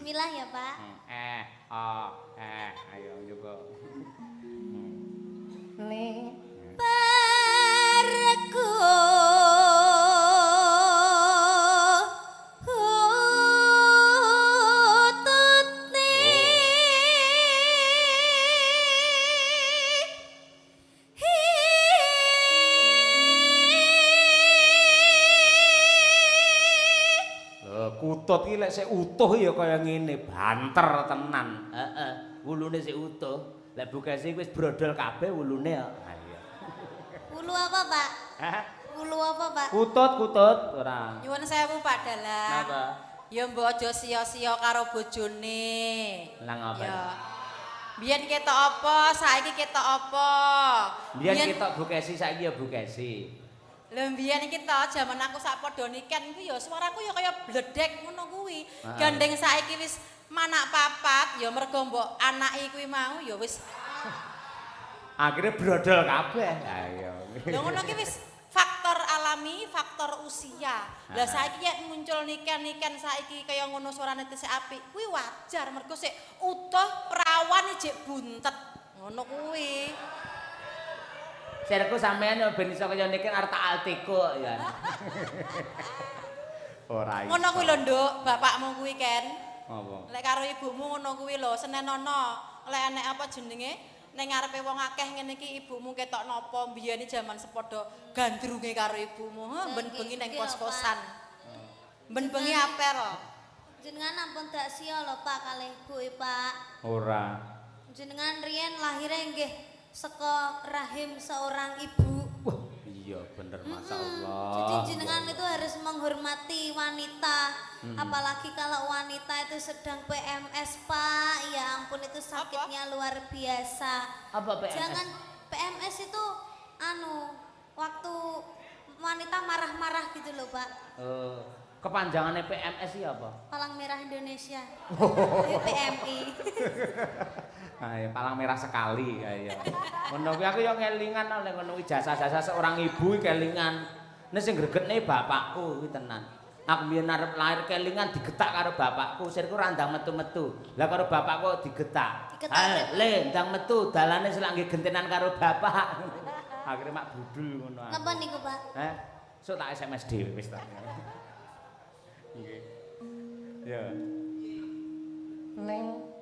Bismillah ya, Pak. Ayo coba. Ning Perku Kutut iki lek sik utuh ya kaya ngene, banter tenan. Heeh, wulune sik utuh. Lek bukese wis brodol kabeh wulune kok. Ha iya. Wulu apa, Pak? Hah? Wulu apa, Pak? Kutut ora. Nyuwun sewu Pak Dalang. Napa? Ya mbok aja sia-sia karo bojone. Lang apa? Ya. Biyen ketok apa, saiki ketok apa? Biyen ketok bukesi saiki ya bukesi. Lha mbiyen iki to jaman aku sak padha niken ku ya suaraku ya kaya bledek ngono kuwi. Gandeng saiki wis manak papat ya mergo mbok anaki kuwi mau ya wis Akhirnya brodol kabeh. Ayo. lha ngono ki wis faktor alami, faktor usia. Lah saiki yen muncul niken-niken saiki kaya ngono suarane tesih apik, kuwi wajar mergo sik utuh perawan jek buntet. Ngono kuwi. Serku sampean yo ben iso kaya niken arep tak altiko ya. Ora iso. Ngono kuwi lho, Nduk, bapakmu kuwi Ken. Apa? Lek karo ibumu ngono kuwi lho, senenono. Lek enek apa jenenge? Ning ngarepe wong akeh ngene iki ibumu ketok napa biyen jaman sepadha gandrunge karo ibumu. Ben bengi ning kos-kosan. Ben bengi apel. Jenengan ampun dak sia lho, Pak, kalih ibu, Pak. Ora. Jenengan riyen lahirnya nggih saka rahim seorang ibu. Wah, iya bener masyaallah. Jadi jenengan itu harus menghormati wanita. Apalagi kalau wanita itu sedang PMS, Pak. Ya ampun itu sakitnya luar biasa. Apa PMS? Jangan PMS itu waktu wanita marah-marah gitu loh, Pak. Kepanjangannya PMS iki apa? Palang Merah Indonesia. PMI. Ayo, palang merah sekali ayo. Ngono kuwi aku yo ngelingan oleh ngono kuwi jasa-jasa seorang ibu kelingan. Nek sing gregetne bapakku kuwi tenan. Aku biyen arep lahir kelingan digetak karo bapakku, sirku ra ndang metu-metu. Lah karo bapakku digetak. Le, ndang metu, dalane selak nggih gentenan karo bapak. Akhire mak budul ngono. Napa niku, Pak? Sok tak SMS dhewe wis ta. Nggih. Ya. Neng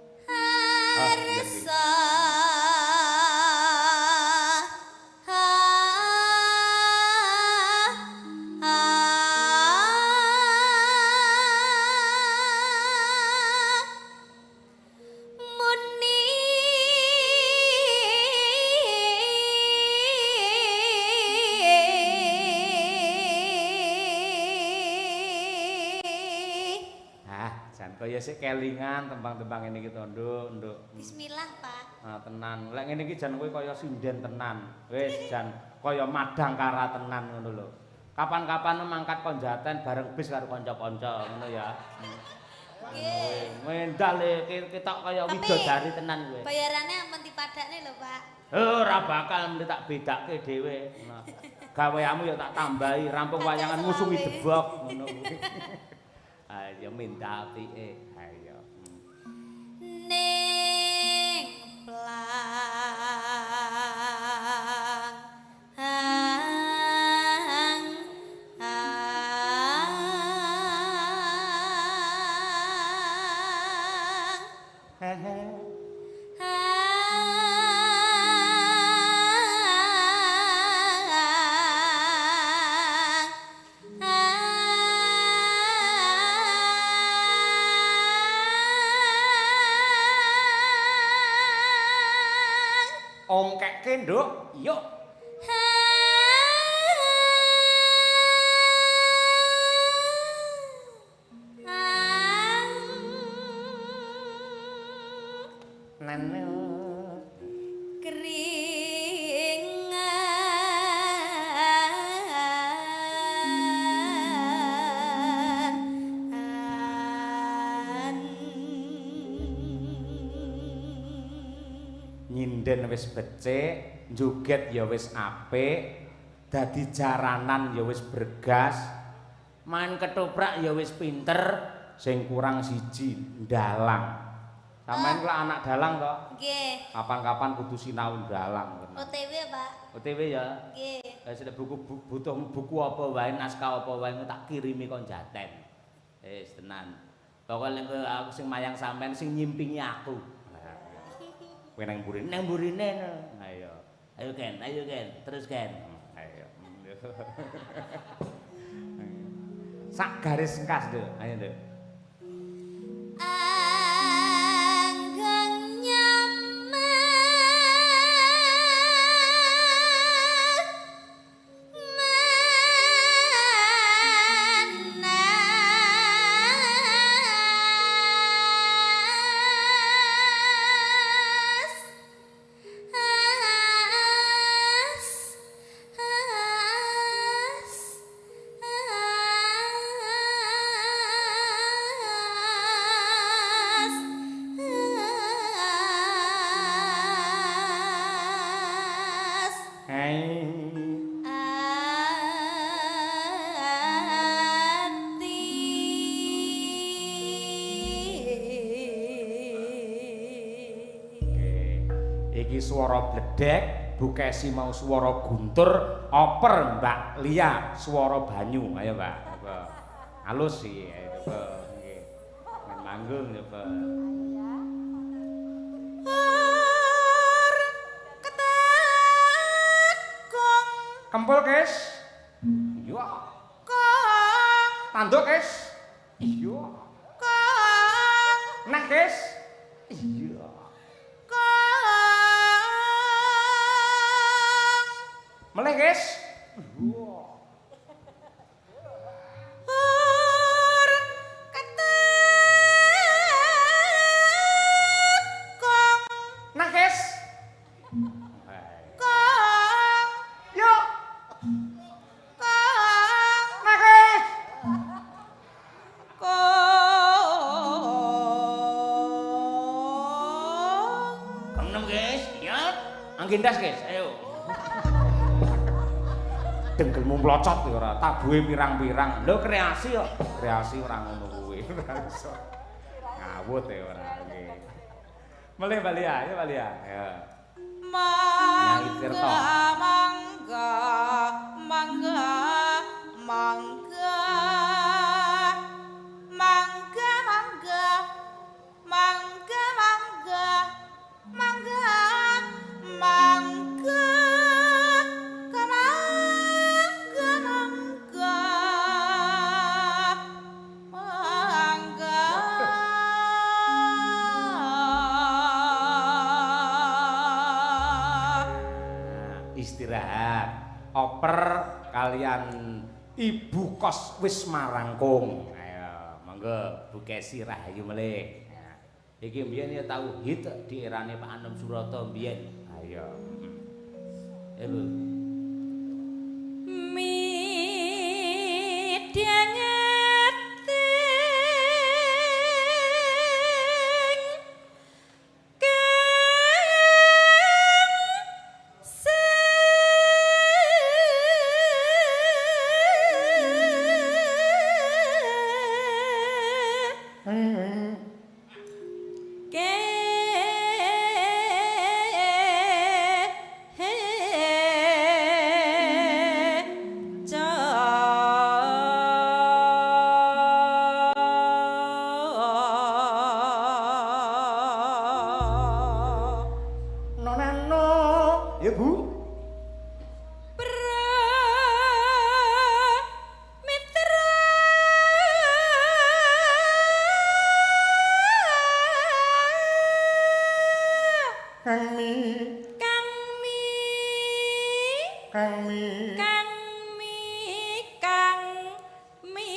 Harsa Kaya sik kelingan tembang-tembang ini iki to, Nduk. Bismillah, Pak. Nah, tenan. Lek ngene iki jan kowe kaya sinden tenan. Wis jan kaya madangkara tenan ngono lho. Kapan-kapan mangkat konjaten bareng bis karo kanca-kanca ngono ya. Nggih. Mendah le ketok kaya widodari tenan kowe. Bayarannya ampun dipadakne lho, Pak. Ora bakal mesti tak bedake dhewe. Nah, gaweamu ya tak tambahi rampung wayangan musungi debok ngono kuwi. Ayo minta apike. Ayo. Ning plang Ongkekke, Nduk. Yuk. Nyinden wis becik, njoget ya wis apik, dadi jaranan ya wis bergas, main ketoprak ya wis pinter, Sing kurang siji dalang. Sampeyan kula anak dalang kok. Nggih. Kapan-kapan kudu sinau dalang. OTW, Pak. OTW ya. Nggih. Sudah butuh buku apa wae, naskah apa wae tak kirimi kon jaten. Tenan. Pokoke aku sing mayang sampean sing nyimpingi aku. Kowe nang burine. Ayo. Ayo Ken, terus Ken. Ayo. Sak garis engkas, Nduk. Ayo, Nduk. Anggang nyaman Iki swara bledek, Bu Kesi mau swara guntur, oper Mbak Lia swara banyu. Ayo Mbak. Coba. Halus sih coba nggih. Men manggung coba. Kempul, Kes. Iya. Kong. Tanduk, Kes. Iya. Kong. Nah, Kes. Iya. Meleh, Kes. Nah, Kes. Yo. Nah, Kes. Kang Kes. Ya. Anggindas, Kes. Ayo. Dengkelmu mlocot ya ora, tabuhe pirang-pirang. Lho kreasi kok. Kreasi ora ngono kuwi. Ora iso. Ngawut ya ora nggih. Mulih Bali ya, ya Bali ya. Ya. Mangga, mangga, mangga, mangga, mangga, mangga, mangga, mangga, mangga, mangga, mangga, mangga, Istirahat. Oper kalian ibu kos wis marangkung. Ayo, monggo Bu Kesi Rahayu melih. Nah, iki mbiyen ya tau hit di erane Pak Anom Surata mbiyen. Ayo. Bu. Ya Bu. Kang Mi. Kang Mi. Kang Mi. Kang Mi. Kang Mi.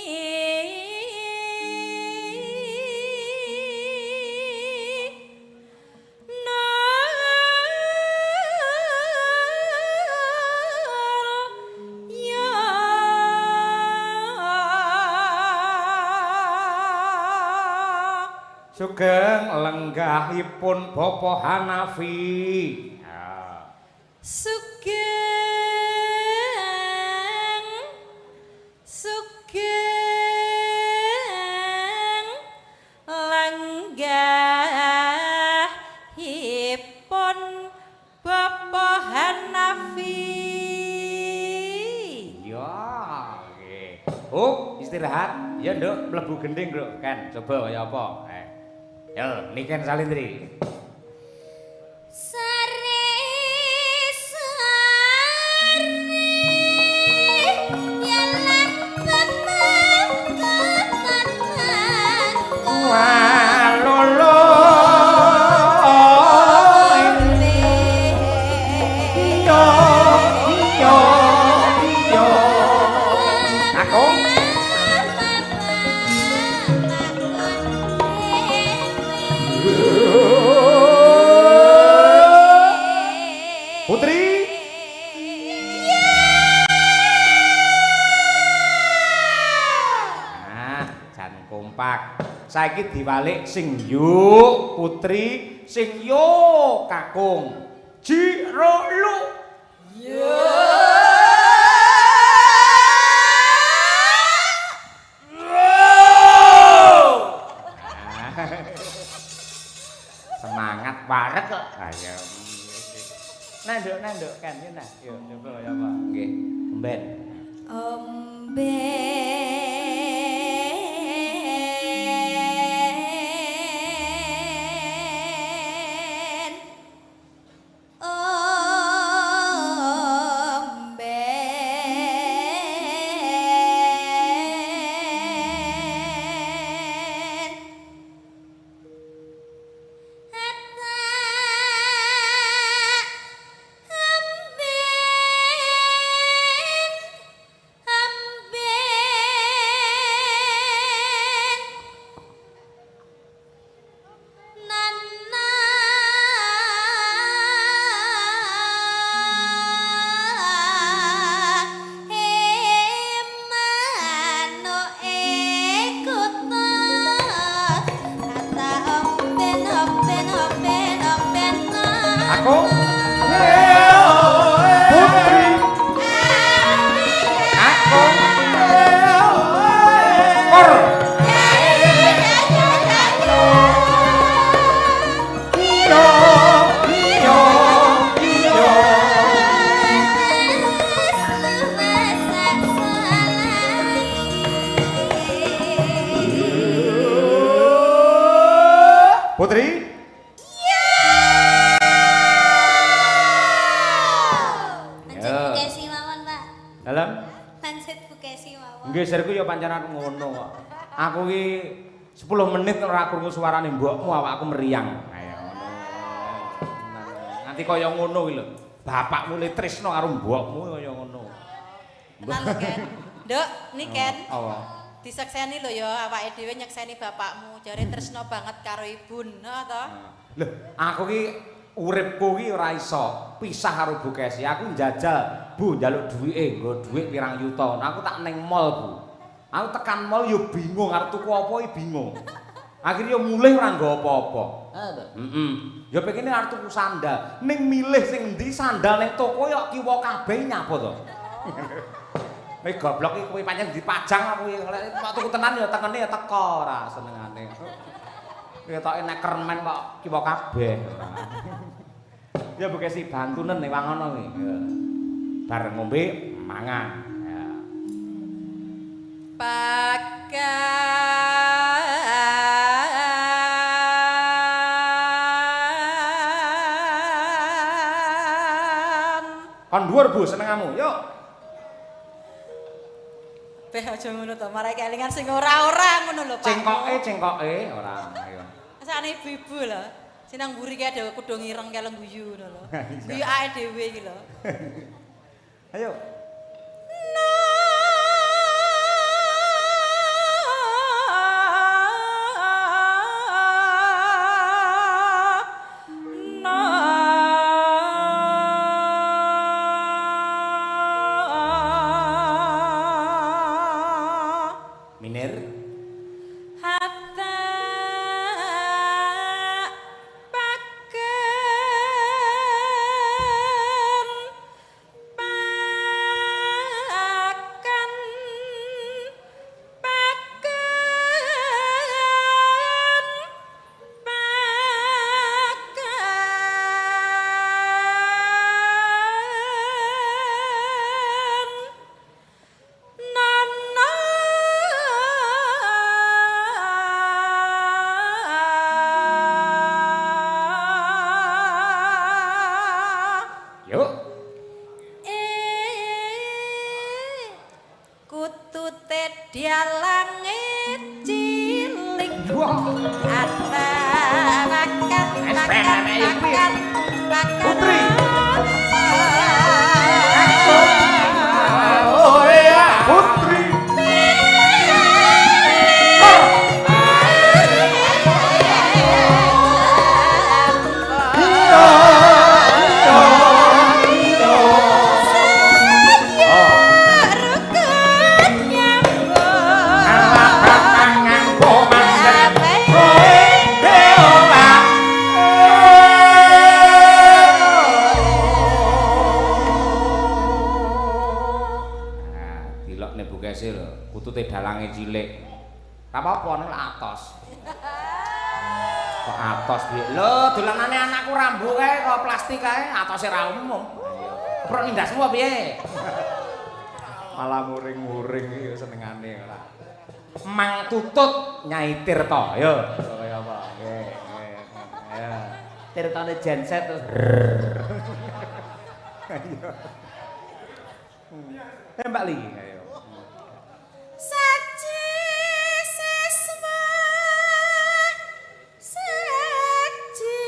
Sugeng lenggahipun Bapa Hanafi. Ya. Sugeng Istirahat. Ya, Nduk, mlebu gending, Nduk. Ken, coba kaya apa? Yo, Niken Salindri. Sari sari yalah tetangga Walolo. Putri. Jan kompak. Saiki diwalik sing yo Putri, sing yo Kakung. Jiro lu. Yo. Semangat banget kok. Ayo. Nanduk kan ya nah. Yo coba ya apa? Nggih. Omben. Aku Putri aku Kor Putri. Dalam? Lanjut Bukesi mawon. Nggih, serku ya pancen ngono kok. Aku ki 10 menit ora krungu suarane mbokmu awakku meriang. Ayo ngono. Nganti kaya ngono kuwi lho. Bapakmu le tresno karo mbokmu kaya ngono. Kenal lho, Ken. Nduk, Niken. Apa? Disekseni lho ya awake dhewe nyekseni bapakmu. Jare tresno banget karo ibu, nah to. Lho, aku ki uripku ki ora iso pisah karo Bu Kesi. Aku njajal, Bu, njaluk duwike, nggo dhuwit pirang yuta. Aku tak ning mall, Bu. Aku tekan mall yo bingung arep tuku apa iki bingung. Akhirnya mulih ora nggo apa-apa. Heeh. Ya pekine arep tuku sandal. Ning milih sing endi sandal ning toko yo kiwa kabeh nyapa to. Nek goblok iki kowe pancen dipajang aku iki. Nek tuku tenan ya tekene ya teko ora senengane. Ketoke nek kermen kok kiwa kabeh. Ya Bu Kesi bantunen ning wangono iki. Bareng ngombe mangan. Ya. Kon dhuwur Bu senengamu. Yuk. Beh aja ngono to, marai kelingan sing ora-ora ngono lho, Pak. Cengkoke ora. Ayo. Sakane ibu-ibu lho. Sinang mburi ki ada kudu ngireng keleng guyu ngono lho. Guyu ae dhewe iki lho. Ayo. dia langit cilik Wah. ada makan Putri. Putri. Kutute dalange cilik. Ora apa-apa nek atos. Kok atos piye? Lho, dolanane anakku rambu kae kok plastik kae, atose ra umum. Prok nindas semua piye? Malah muring-muring iki senengane ora. Mang Tutut Nyai Tirta, yo. Kaya apa? Nggih. Ya. Tirtane genset terus. Ayo. Mbak Li, ayo. Saji siswa saji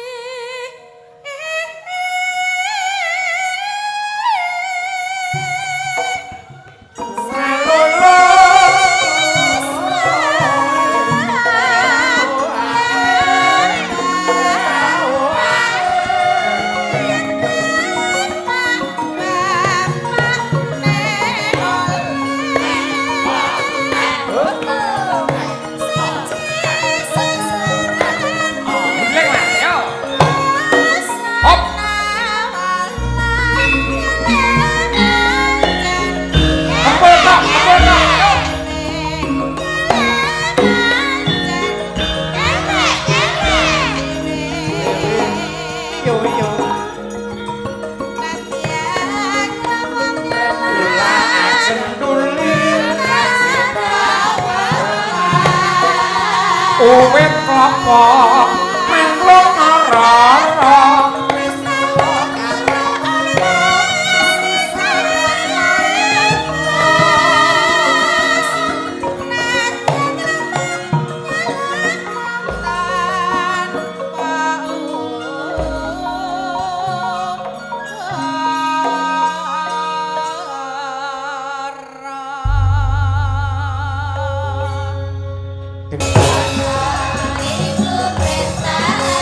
Uwit klapa manglung ora-ora Ibu perintah apa?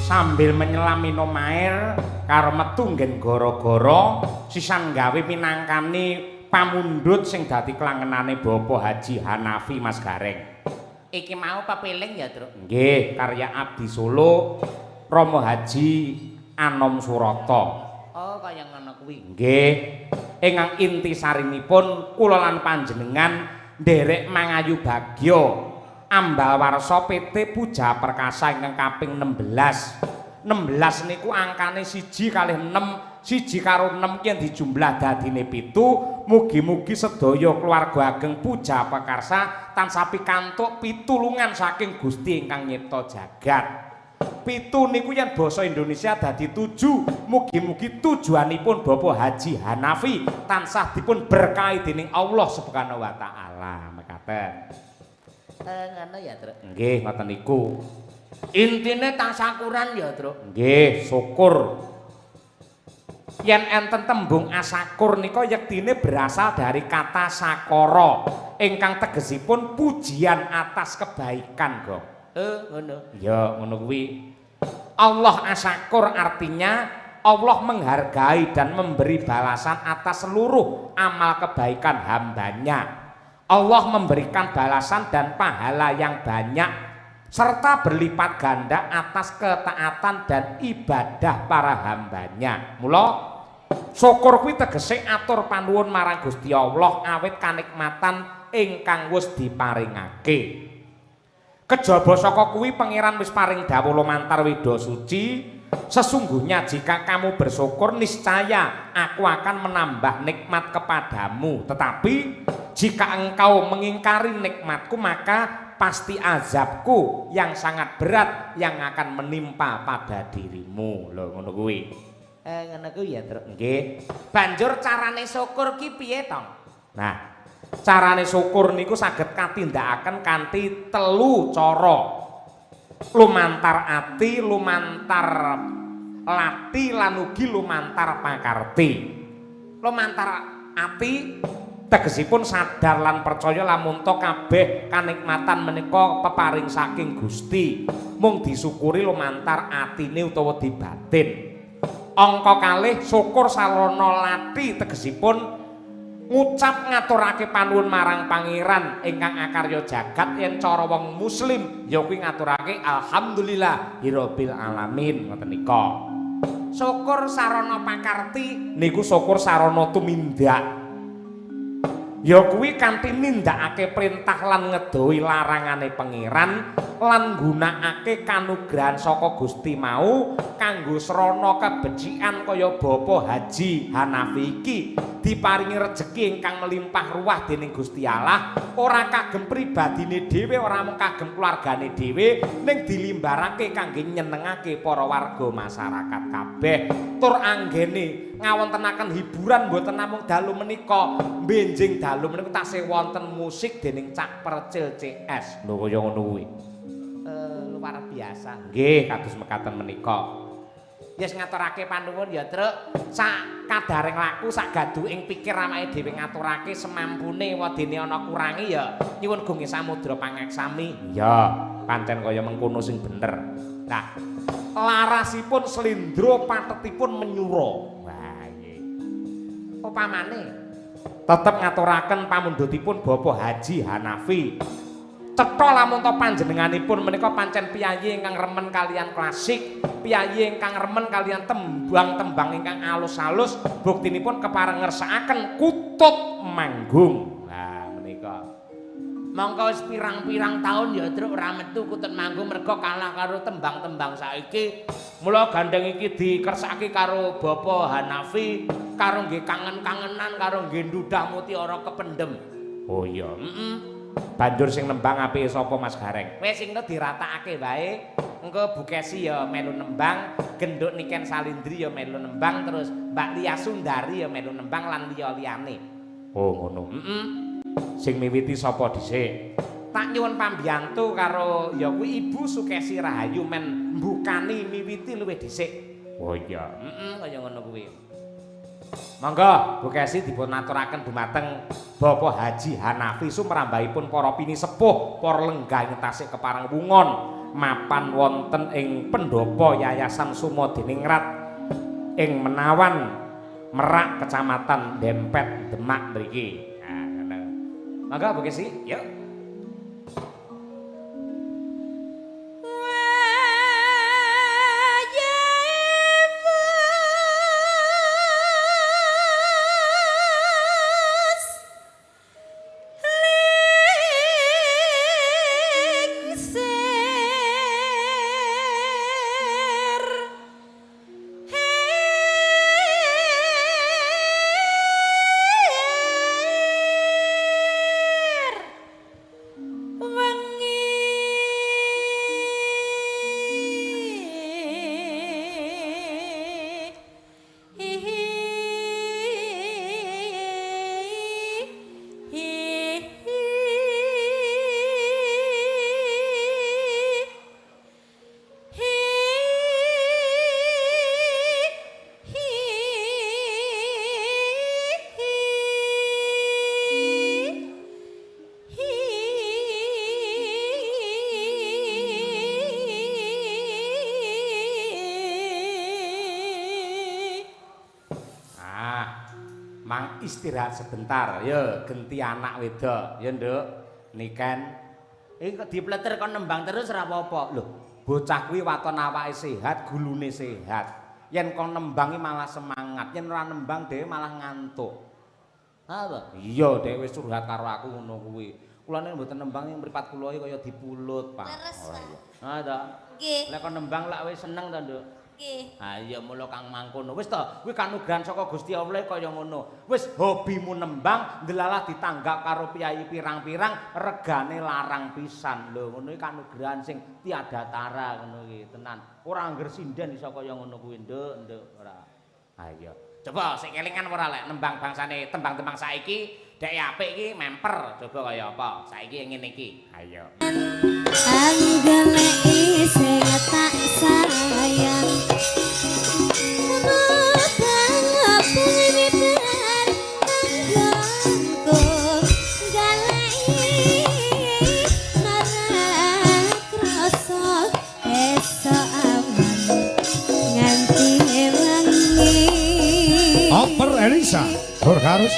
sambil menyelam minum air karo metu nggen gara-gara sisan gawe minangkani pamundhut sing dadi klangenane Bapak Haji Hanafi Mas Gareng. Iki mau pepiling ya, Truk? Nggih, karya Abdi Solo Romo Haji Anom Surata. Oh, kaya ngono kuwi. Nggih. Ingkang intisarinipun kula lan panjenengan nderek mangayu bagya Ambalwarsa PT Puja Perkasa ingkang kaping 16. 16 niku angkane 1 kalih 6, 1 karo 6 yen dijumlah dadine 7. Mugi-mugi sedaya keluarga ageng Puja Perkasa tansah pikantuk pitulungan saking Gusti ingkang nyipta jagat. 7 niku yen basa Indonesia dadi 7. Mugi-mugi tujuanipun Bapak Haji Hanafi tansah dipun berkahi dening Allah Subhanahu wa taala. Mekaten. Ngono ya, Truk. Nggih, ngoten niku. Intine tasyakuran ya, Truk. Nggih, syukur. Yen enten tembung asakur nika yektine berasal dari kata sakara ingkang tegesipun pujian atas kebaikan, Gong. Ngono. Ya, ngono kuwi. Allah asakur artinya Allah menghargai dan memberi balasan atas seluruh amal kebaikan hambanya. Allah memberikan balasan dan pahala yang banyak serta berlipat ganda atas ketaatan dan ibadah para hambanya. Mula syukur kuwi tegese atur panuwun marang Gusti Allah awit kanikmatan ingkang wis diparingake. Kejaba saka kuwi pangeran wis paring dawuh lumantar Weda Suci, sesungguhnya jika kamu bersyukur niscaya aku akan menambah nikmat kepadamu, tetapi jika engkau mengingkari nikmatku maka pasti azabku yang sangat berat yang akan menimpa pada dirimu. Lho ngono kuwi. Ngono kuwi ya, Truk. Nggih. Banjur carane syukur ki piye, Tong? Nah, carane syukur niku saged katindakaken kanthi 3 cara. Lumantar ati, lumantar lati lan ugi lumantar pakarti. Lumantar ati tegesipun sadar lan percaya lamun to kabeh kanikmatan menika peparing saking Gusti. Mung disyukuri lumantar atine utawa di batin. Angka kalih syukur sarana lati tegesipun ngucap ngaturake panuwun marang pangeran ingkang akarya jagat yen cara wong muslim ya kuwi ngaturake alhamdulillahirabbil alamin ngoten nika. Syukur sarana pakarti niku syukur sarana tumindak. Ya kuwi kanthi nindakake perintah lan ngedohi larangane pangeran lan nggunakake kanugrahan saka Gusti mau kanggo srana kabecikan kaya Bapak Haji Hanafi iki diparingi rejeki ingkang melimpah ruah dening Gusti Allah, ora kagem pribadine dhewe, ora mung kagem keluargane dhewe, ning dilimbarake kangge nyenengake para warga masyarakat kabeh. Tur anggene ngawontenaken hiburan mboten namung dalu menika, benjing dalu menika tasih wonten musik dening Cak Percil CS. Lho kaya ngono kuwi. Luar biasa. Nggih, kados mekaten menika. Yes ngaturake panuwun ya, Truk. Sak kadaring laku, sak gaduking pikir awake dhewe ngaturake semampune wadene ana kurangi ya nyuwun gunge samudra pangaksami. Ya, pancen kaya mengkono sing bener. Nah, larasipun slendra pathetipun menyura. Wah, nggih. Upamane tetep ngaturaken pamundhutipun Bapak Haji Hanafi. Cetha lamun to panjenenganipun menika pancen piyayi ingkang remen kalian klasik, piyayi ingkang remen kalian tembang-tembang ingkang alus-alus, buktinipun kepareng ngersakaken kutut manggung. Nah, menika. mongko wis pirang-pirang taun ya Truk ora metu kutut manggung mergo kalah karo tembang-tembang saiki. Mula gandeng iki dikersake karo Bapak Hanafi karo nggih kangen-kangenan karo nggih ndudah mutiara kependem. Oh iya, banjur sing nembang apike sapa Mas Gareng? Wis sing diratakake wae. Engko Bu Kesi ya melu nembang, Genduk Niken Salindri ya melu nembang, terus Mbak Lia Sundari ya melu nembang lan liya-liyane. Oh ngono. Sing miwiti sapa dhisik? Tak nyuwun pambiyantu karo ya kuwi Ibu Sukesi Rahayu men mbukani miwiti luwih dhisik. Oh iya. Kaya ngono kuwi. Monggo Bu Kesi dipun aturaken dumateng Bapak Haji Hanafi sumrambahipun para pinisepuh, para lenggah ing tasih kepareng wungon mapan wonten ing pendopo Yayasan Sumodiningrat ing Menawan Merak Kecamatan Dempet Demak mriki. Nah, ngono. Mangga Bu Kesi, yuk. Istirahat sebentar, ya genti anak wedok, ya nduk. Niken. Iki kok dipleter kon nembang terus ora apa-apa. Lho, bocah kuwi waton awake sehat, gulune sehat. Yen kon nembangi malah semangat, yen ora nembang dhewe malah ngantuk. Apa? Iya, dhewe wis curhat karo aku ngono kuwi. Kulane mboten nembang mripat kula iki kaya dipulut, Pak. Leres, Pak. Ah, ta. Nggih. Lek kon nembang lak wis seneng ta, Nduk? Nggih. Ha iya mula Kang mangkono. Wis to, kuwi kanugrahan saka Gusti Allah kaya ngono. Wis hobimu nembang, ndelalah ditanggap karo piyai pirang-pirang, regane larang pisan. Lho, ngono iki kanugrahan sing tiada tara ngono iki, tenan. Ora angger sinden iso kaya ngono kuwi, Nduk, ora. Ha iya. Coba sik kelingan ora lek nembang bangsane tembang-tembang saiki, dek apik iki memper. Coba kaya apa? Saiki ngene iki. Ha iya. Anggone sing tak sayang Oper Elisa Burharus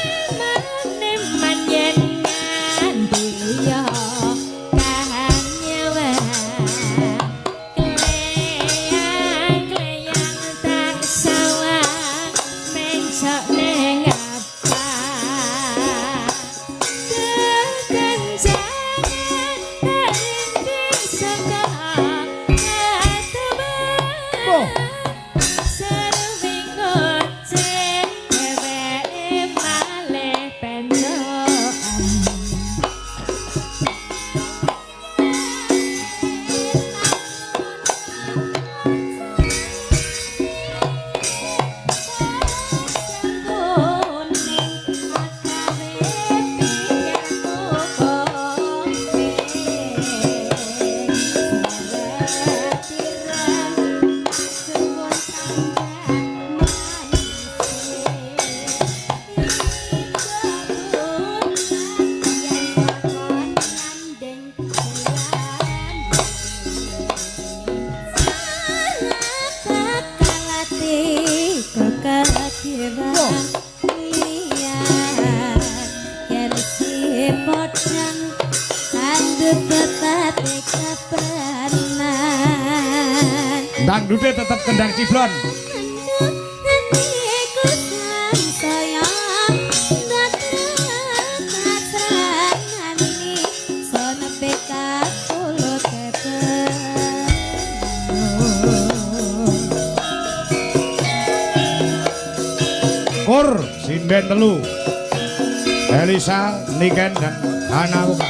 Dangdute tetap kendang ciblon. Kur sinden telu Elisa Niken dan Hana Buka.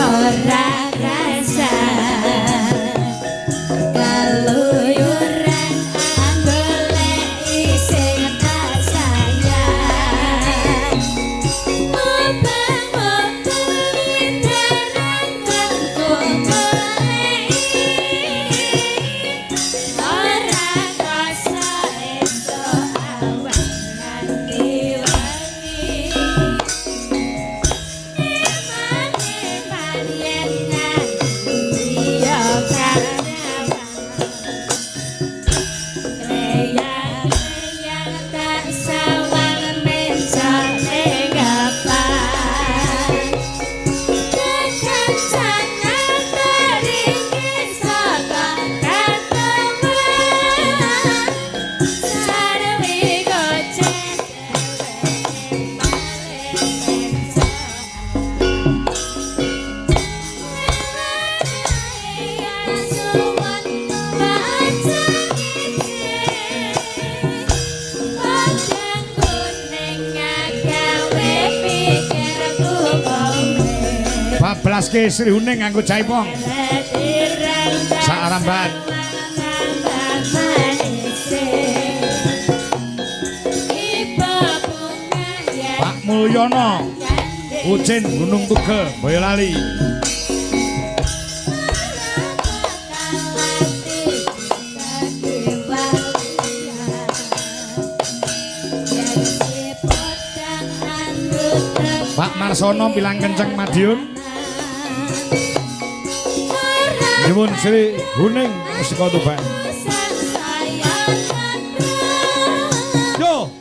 Ora rasa diraske Sri Huning nganggo jaipong. Sak aramban. Pak Mulyono Ucin Gunung Tugel Boyolali. Pak Marsono Pilang Kenceng Madiun. Nyuwun Sri Huning Musika Tuban. Yo.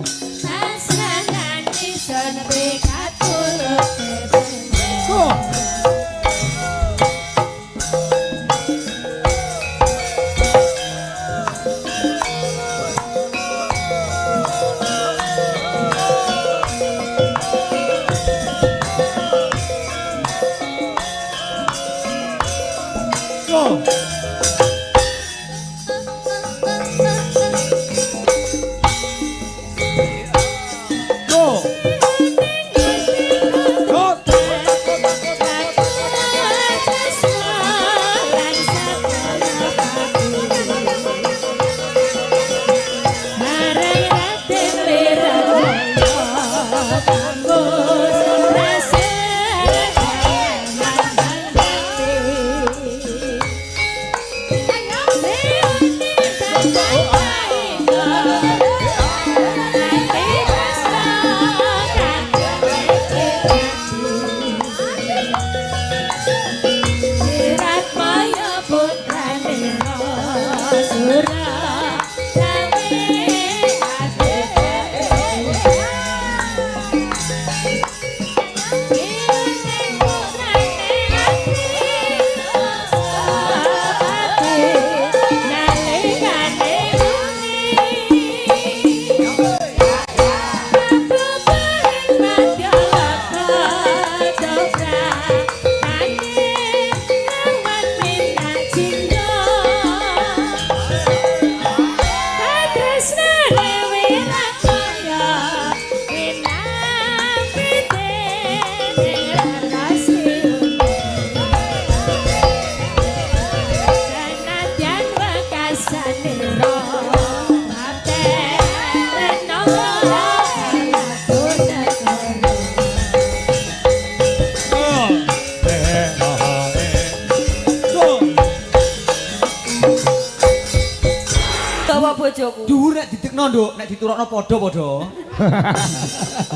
bojoku. Dhuwur nek didekno, Nduk, nek diturokno padha-padha.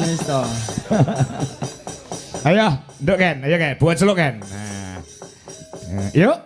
Wis to. Ayo, Nduk Ken, ayo Ken, buat celuk Ken. Nah. Yuk.